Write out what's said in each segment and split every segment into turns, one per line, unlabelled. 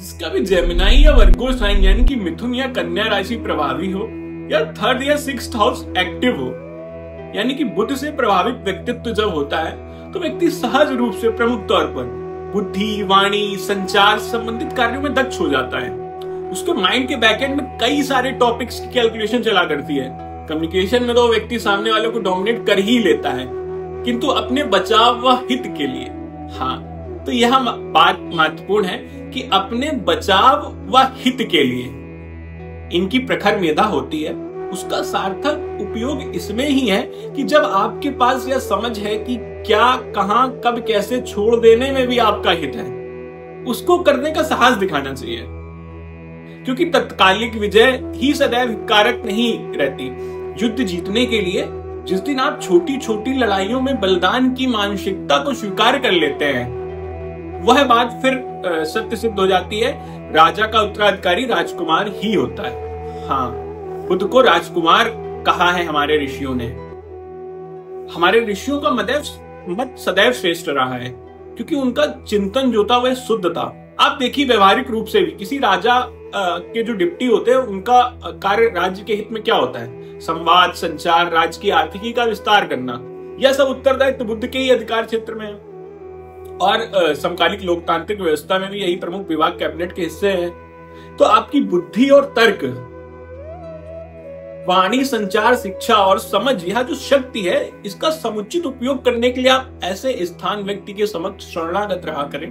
जिसका भी जेमिनाई या वर्गो साइन यानी कि मिथुन या कन्या राशि प्रभावी हो, या थर्ड या सिक्स्थ हाउस एक्टिव हो, यानी कि बुध से प्रभावित व्यक्तित्व जब होता है तो व्यक्ति सहज रूप से प्रमुख तौर पर बुद्धि, वाणी, संचार संबंधित कार्यों में दक्ष हो जाता है। उसके माइंड के बैकएंड में कई सारे टॉपिक्स की कैलकुलेशन चला करती है। कम्युनिकेशन में तो व्यक्ति सामने वालों को डोमिनेट कर ही लेता है, किंतु अपने बचाव व हित के लिए। हाँ, तो यह बात महत्वपूर्ण है कि अपने बचाव व हित के लिए इनकी प्रखर मेधा होती है। उसका सार्थक उपयोग इसमें ही है कि जब आपके पास यह समझ है कि क्या, कहां, कब, कैसे छोड़ देने में भी आपका हित है, उसको करने का साहस दिखाना चाहिए, क्योंकि तत्कालिक विजय ही सदैव कारक नहीं रहती। युद्ध जीतने के लिए जिस दिन आप छोटी छोटी लड़ाइयों में बलिदान की मानसिकता को स्वीकार कर लेते हैं, वह बात फिर सत्य सिद्ध हो जाती है। राजा का उत्तराधिकारी राजकुमार ही होता है। हाँ, खुद को राजकुमार कहा है हमारे ऋषियों ने। हमारे ऋषियों का मत सदैव श्रेष्ठ रहा है, क्योंकि उनका चिंतन जो था वह शुद्ध था। आप देखिए, व्यवहारिक रूप से भी किसी राजा के जो डिप्टी होते हैं, उनका कार्य राज्य के हित में क्या होता है? संवाद, संचार, राज्य की आर्थिकी का विस्तार करना। यह सब उत्तरदायित्व बुद्ध के ही अधिकार क्षेत्र में है। और समकालिक लोकतांत्रिक व्यवस्था में भी यही प्रमुख विभाग कैबिनेट के हिस्से हैं। तो आपकी बुद्धि और तर्क, वाणी, संचार, शिक्षा और समझ, यह जो शक्ति है, इसका समुचित उपयोग करने के लिए आप ऐसे स्थान व्यक्ति के समक्ष शरणागत रहा करें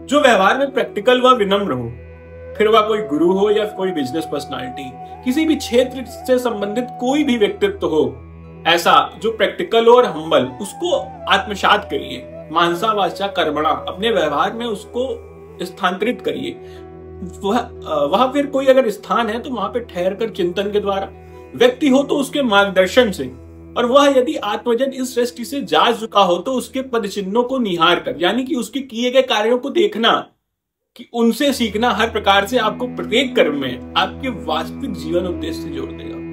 जो व्यवहार में प्रैक्टिकल व विनम्र हो। फिर वह कोई गुरु हो या कोई बिजनेस पर्सनालिटी, किसी भी क्षेत्र से संबंधित कोई भी व्यक्तित्व हो, ऐसा जो प्रैक्टिकल और हम्बल, उसको आत्मसात करिए। मानसा वाचा कर्मणा, अपने व्यवहार में उसको स्थानांतरित करिए। वह फिर कोई अगर स्थान है तो वहां पे ठहर कर चिंतन के द्वारा, व्यक्ति हो तो उसके मार्गदर्शन से, और वह यदि आत्मजन इस दृष्टि से जा चुका हो तो उसके पद चिन्हों को निहार कर, यानी कि उसके किए गए कार्यों को देखना, कि उनसे सीखना हर प्रकार से आपको प्रत्येक कर्म में आपके वास्तविक जीवन उद्देश्य से जोड़ देगा।